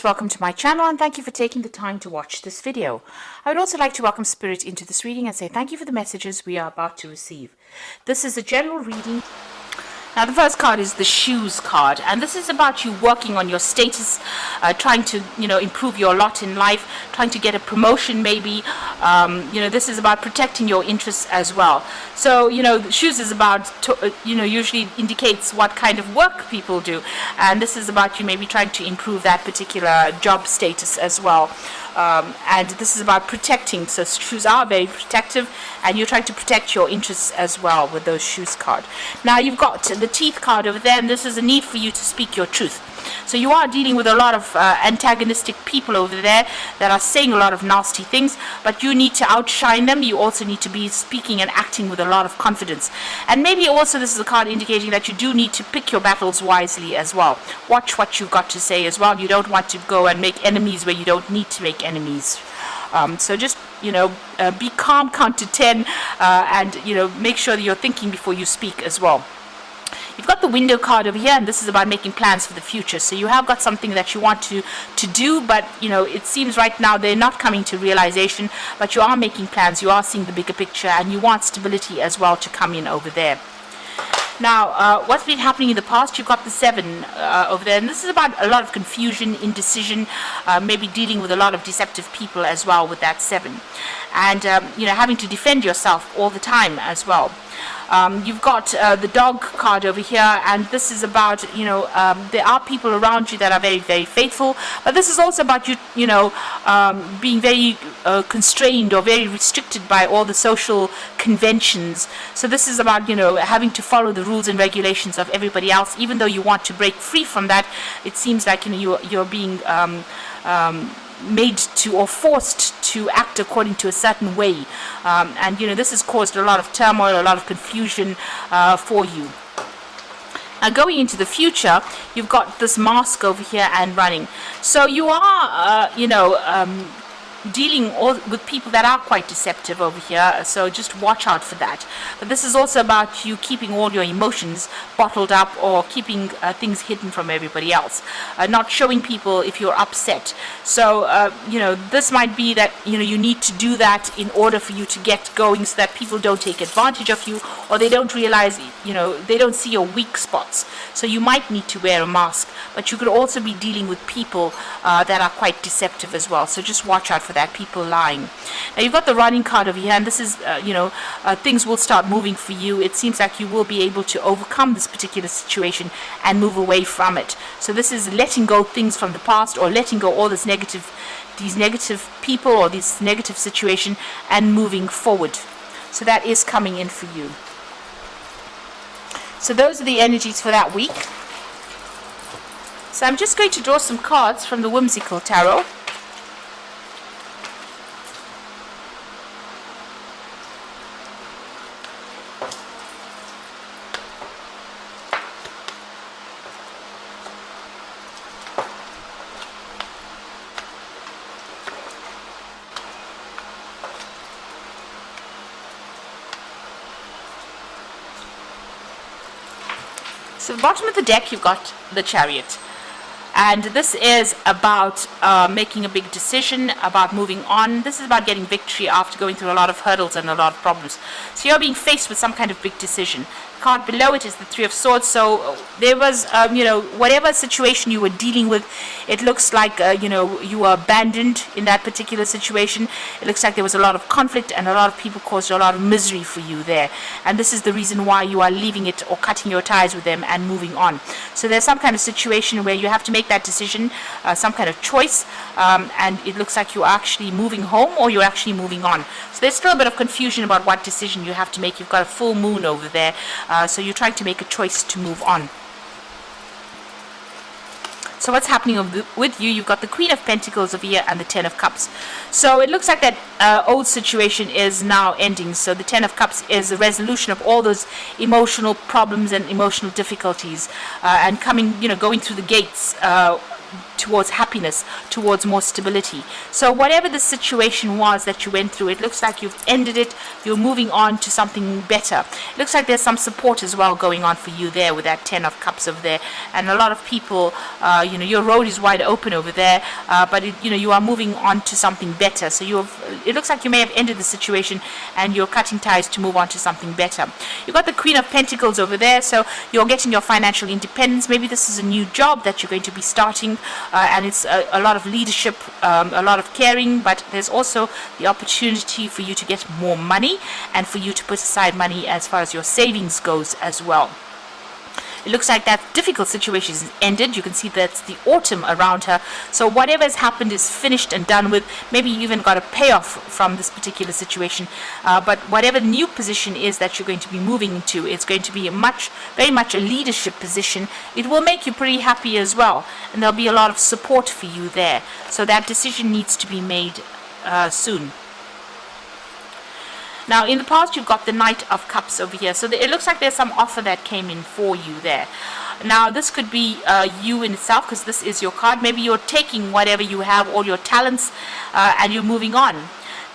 Welcome to my channel and thank you for taking the time to watch this video. I would also like to welcome Spirit into this reading and say thank you for the messages we are about to receive. This is a general reading. Now the first card is the shoes card, and this is about you working on your status, trying to improve your lot in life, trying to get a promotion maybe. This is about protecting your interests as well. So the shoes is about usually indicates what kind of work people do, and this is about you maybe trying to improve that particular job status as well. And this is about protecting. So shoes are very protective, and you're trying to protect your interests as well with those shoes card. Now you've got the teeth card over there, and this is a need for you to speak your truth. So you are dealing with a lot of antagonistic people over there that are saying a lot of nasty things, but you need to outshine them. You also need to be speaking and acting with a lot of confidence. And maybe also this is a card indicating that you do need to pick your battles wisely as well. Watch what you've got to say as well. You don't want to go and make enemies where you don't need to make enemies. So just be calm, count to 10, and make sure that you're thinking before you speak as well. You've got the window card over here, and this is about making plans for the future. So you have got something that you want to do, but it seems right now they're not coming to realization, but you are making plans, you are seeing the bigger picture, and you want stability as well to come in over there. Now, what's been happening in the past, you've got the 7 over there, and this is about a lot of confusion, indecision, maybe dealing with a lot of deceptive people as well with that 7. And, having to defend yourself all the time as well. You've got the dog card over here, and this is about, there are people around you that are very, very faithful, but this is also about you, being very constrained or very restricted by all the social conventions. So this is about, having to follow the rules and regulations of everybody else, even though you want to break free from that. It seems like, you're being made to or forced to act according to a certain way, and this has caused a lot of turmoil, a lot of confusion for you. Now going into the future, you've got this mask over here and running. So you are dealing with people that are quite deceptive over here, so just watch out for that. But this is also about you keeping all your emotions bottled up, or keeping things hidden from everybody else, not showing people if you're upset. So this might be that you need to do that in order for you to get going, so that people don't take advantage of you, or they don't realize, they don't see your weak spots. So you might need to wear a mask, but you could also be dealing with people that are quite deceptive as well. So just watch out for that, people lying. Now you've got the running card over here, and this is things will start moving for you. It seems like you will be able to overcome this particular situation and move away from it. So this is letting go things from the past, or letting go all these negative people or this negative situation, and moving forward. So that is coming in for you. So those are the energies for that week. So I'm just going to draw some cards from the Whimsical Tarot. So at the bottom of the deck, you've got the Chariot. And this is about making a big decision, about moving on. This is about getting victory after going through a lot of hurdles and a lot of problems. So you're being faced with some kind of big decision. The card below it is the 3 of Swords. So there was, whatever situation you were dealing with, it looks like, you were abandoned in that particular situation. It looks like there was a lot of conflict, and a lot of people caused a lot of misery for you there. And this is the reason why you are leaving it, or cutting your ties with them and moving on. So there's some kind of situation where you have to make that decision, some kind of choice, and it looks like you're actually moving home, or you're actually moving on. So there's still a bit of confusion about what decision you have to make. You've got a full moon over there, so you're trying to make a choice to move on. So what's happening with you? You've got the Queen of Pentacles over here and the 10 of Cups. So it looks like that old situation is now ending. So the 10 of Cups is a resolution of all those emotional problems and emotional difficulties, and going through the gates towards happiness, towards more stability. So whatever the situation was that you went through, it looks like you've ended it, you're moving on to something better. It looks like there's some support as well going on for you there with that 10 of cups over there, and a lot of people, your road is wide open over there, but you are moving on to something better. So it looks like you may have ended the situation and you're cutting ties to move on to something better. You've got the Queen of Pentacles over there, so you're getting your financial independence. Maybe this is a new job that you're going to be starting, and it's a lot of leadership, a lot of caring, but there's also the opportunity for you to get more money and for you to put aside money as far as your savings goes as well. It looks like that difficult situation is ended. You can see that's the autumn around her. So whatever has happened is finished and done with. Maybe you even got a payoff from this particular situation. But whatever new position is that you're going to be moving into, it's going to be very much a leadership position. It will make you pretty happy as well. And there'll be a lot of support for you there. So that decision needs to be made soon. Now, in the past, you've got the Knight of Cups over here. So it looks like there's some offer that came in for you there. Now, this could be you in itself, because this is your card. Maybe you're taking whatever you have, all your talents, and you're moving on.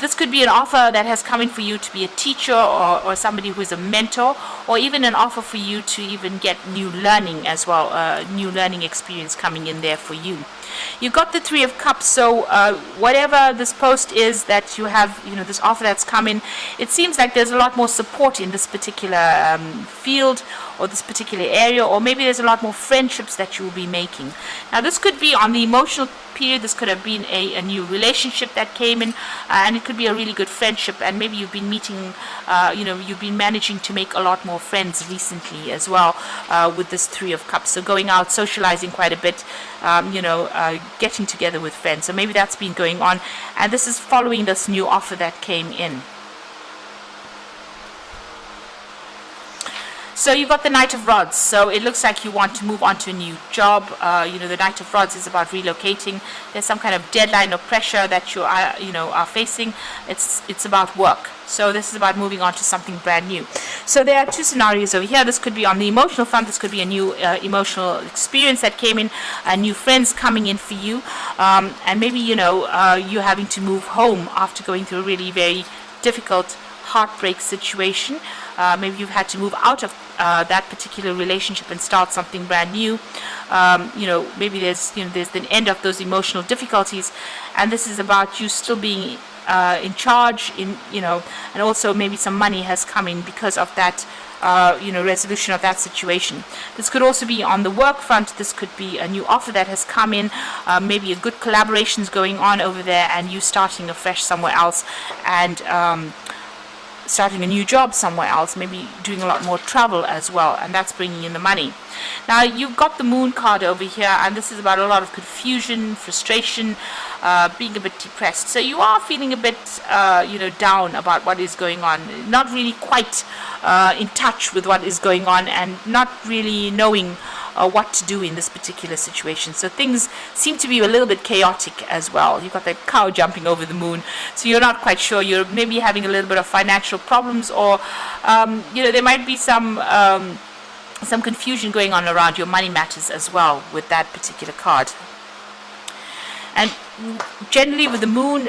This could be an offer that has come in for you to be a teacher or somebody who is a mentor, or even an offer for you to even get new learning as well, new learning experience coming in there for you. You've got the Three of Cups, so whatever this post is that you have, this offer that's come in, it seems like there's a lot more support in this particular field or this particular area, or maybe there's a lot more friendships that you will be making. Now, this could be on the emotional period. This could have been a new relationship that came in, and it could be a really good friendship, and maybe you've been meeting, you've been managing to make a lot more friends recently as well with this Three of Cups. So going out, socializing quite a bit, getting together with friends. So maybe that's been going on, and this is following this new offer that came in. So you've got the Knight of Rods. So it looks like you want to move on to a new job. The Knight of Rods is about relocating. There's some kind of deadline or pressure that you are facing. It's about work. So this is about moving on to something brand new. So there are two scenarios over here. This could be on the emotional front. This could be a new emotional experience that came in, new friends coming in for you, and maybe you're having to move home after going through a really very difficult heartbreak situation. Maybe you've had to move out of that particular relationship and start something brand new. Maybe there's the end of those emotional difficulties, and this is about you still being in charge, and also maybe some money has come in because of that resolution of that situation. This could also be on the work front. This could be a new offer that has come in, maybe a good collaborations going on over there, and you starting afresh somewhere else, and starting a new job somewhere else, maybe doing a lot more travel as well, and that's bringing in the money. Now, you've got the Moon card over here, and this is about a lot of confusion, frustration, being a bit depressed. So you are feeling a bit, down about what is going on, not really quite in touch with what is going on, and not really knowing what to do in this particular situation. So things seem to be a little bit chaotic as well. You've got the cow jumping over the moon, so you're not quite sure. You're maybe having a little bit of financial problems, or there might be some confusion going on around your money matters as well with that particular card. And generally with the moon,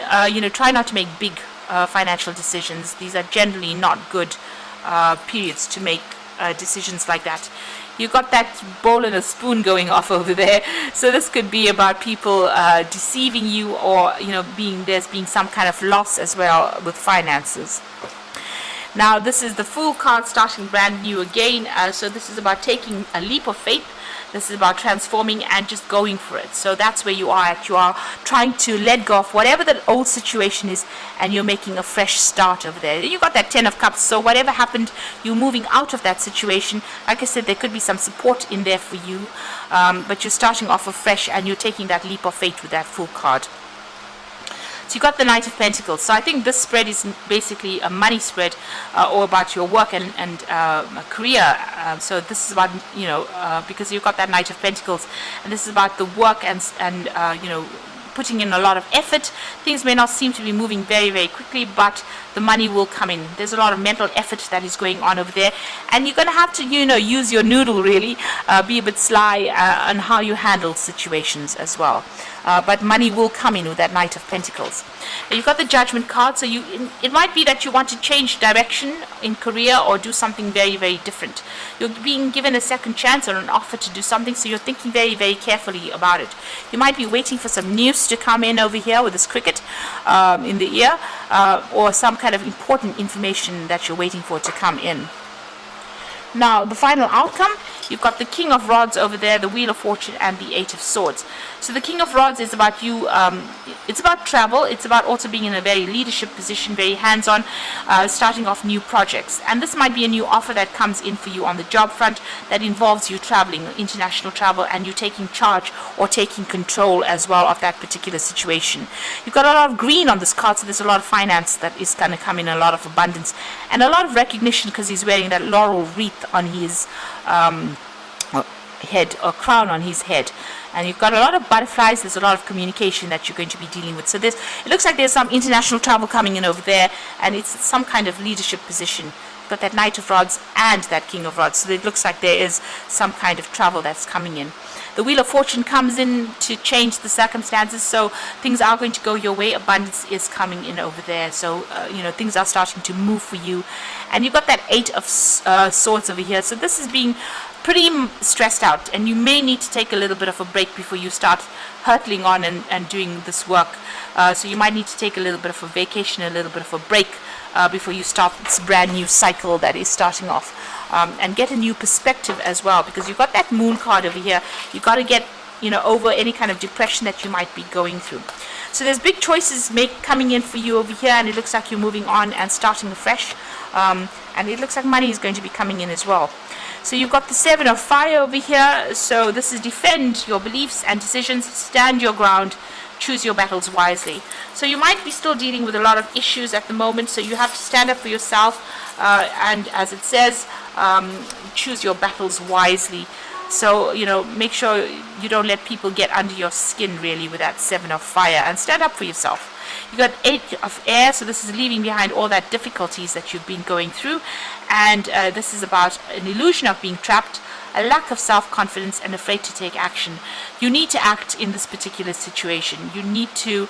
try not to make big financial decisions. These are generally not good periods to make decisions like that. You got that bowl and a spoon going off over there. So this could be about people deceiving you, or there's being some kind of loss as well with finances. Now, this is the Fool card, starting brand new again. So this is about taking a leap of faith. This is about transforming and just going for it. So that's where you are at. You are trying to let go of whatever the old situation is, and you're making a fresh start over there. You got that 10 of Cups. So whatever happened, you're moving out of that situation. Like I said, there could be some support in there for you, but you're starting off afresh, and you're taking that leap of faith with that Fool card. So you got the Knight of Pentacles. So I think this spread is basically a money spread, or about your work and career. So this is about, because you've got that Knight of Pentacles, and this is about the work and putting in a lot of effort. Things may not seem to be moving very, very quickly, but the money will come in. There's a lot of mental effort that is going on over there, and you're going to have to, use your noodle really, be a bit sly on how you handle situations as well. But money will come in with that Knight of Pentacles. Now, you've got the Judgment card, so it might be that you want to change direction in career or do something very, very different. You're being given a second chance or an offer to do something, so you're thinking very, very carefully about it. You might be waiting for some news to come in over here with this cricket in the ear, or some kind of important information that you're waiting for to come in. Now, the final outcome, you've got the King of Rods over there, the Wheel of Fortune, and the Eight of Swords. So the King of Rods is about you, it's about travel, it's about also being in a very leadership position, very hands-on, starting off new projects. And this might be a new offer that comes in for you on the job front that involves you traveling, international travel, and you taking charge or taking control as well of that particular situation. You've got a lot of green on this card, so there's a lot of finance that is going to come in, a lot of abundance, and a lot of recognition because he's wearing that laurel wreath on his head, or crown on his head. And you've got a lot of butterflies. There's a lot of communication that you're going to be dealing with. So it looks like there's some international travel coming in over there, and it's some kind of leadership position. You've got that Knight of Rods and that King of Rods, so it looks like there is some kind of travel that's coming in. The Wheel of Fortune comes in to change the circumstances, so things are going to go your way. Abundance is coming in over there, so things are starting to move for you. And you've got that Eight of Swords over here, so this is being pretty stressed out, and you may need to take a little bit of a break before you start hurtling on and doing this work. So you might need to take a little bit of a vacation, a little bit of a break before you start this brand new cycle that is starting off. And get a new perspective as well, because you've got that Moon card over here. You've got to get over any kind of depression that you might be going through. So there's big choices coming in for you over here, and it looks like you're moving on and starting afresh. And it looks like money is going to be coming in as well. So you've got the Seven of Fire over here. So this is defend your beliefs and decisions, stand your ground, choose your battles wisely. So you might be still dealing with a lot of issues at the moment, so you have to stand up for yourself, and as it says, choose your battles wisely. So make sure you don't let people get under your skin really with that Seven of Fire, and stand up for yourself. You got Eight of Air, so this is leaving behind all that difficulties that you've been going through, and this is about an illusion of being trapped, a lack of self-confidence, and afraid to take action. You need to act in this particular situation. You need to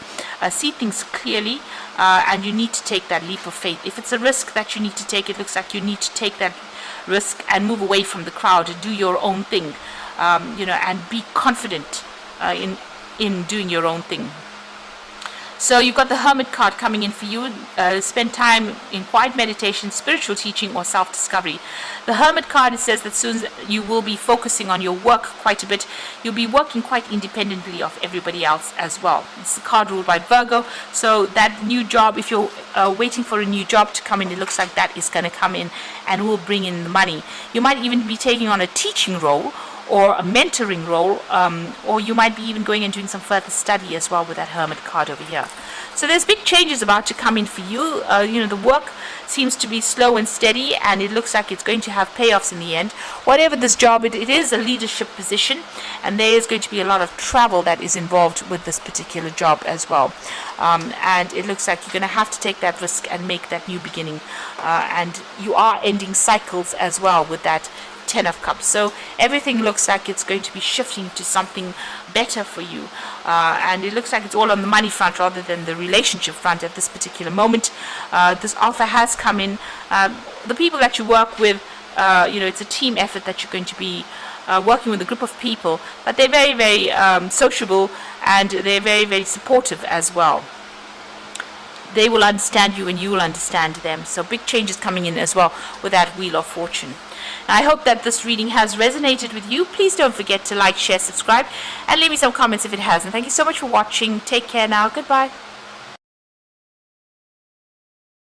see things clearly, and you need to take that leap of faith. If it's a risk that you need to take, it looks like you need to take that risk and move away from the crowd and do your own thing, and be confident in doing your own thing. So you've got the Hermit card coming in for you. Spend time in quiet meditation, spiritual teaching, or self-discovery. The Hermit card, it says that soon you will be focusing on your work quite a bit. You'll be working quite independently of everybody else as well. It's the card ruled by Virgo. So that new job, if you're waiting for a new job to come in, it looks like that is going to come in and will bring in the money. You might even be taking on a teaching role or a mentoring role, or you might be even going and doing some further study as well with that Hermit card over here. So there's big changes about to come in for you. The work seems to be slow and steady, and it looks like it's going to have payoffs in the end. Whatever this job, it is a leadership position, and there is going to be a lot of travel that is involved with this particular job as well. And it looks like you're going to have to take that risk and make that new beginning. And you are ending cycles as well with that Ten of Cups. So everything looks like it's going to be shifting to something better for you, and it looks like it's all on the money front rather than the relationship front at this particular moment. This offer has come in. The people that you work with, it's a team effort that you're going to be working with a group of people, but they're very, very sociable, and they're very, very supportive as well. They will understand you and you will understand them. So big changes coming in as well with that Wheel of Fortune. Now, I hope that this reading has resonated with you. Please don't forget to like, share, subscribe, and leave me some comments if it has. And thank you so much for watching. Take care now. Goodbye.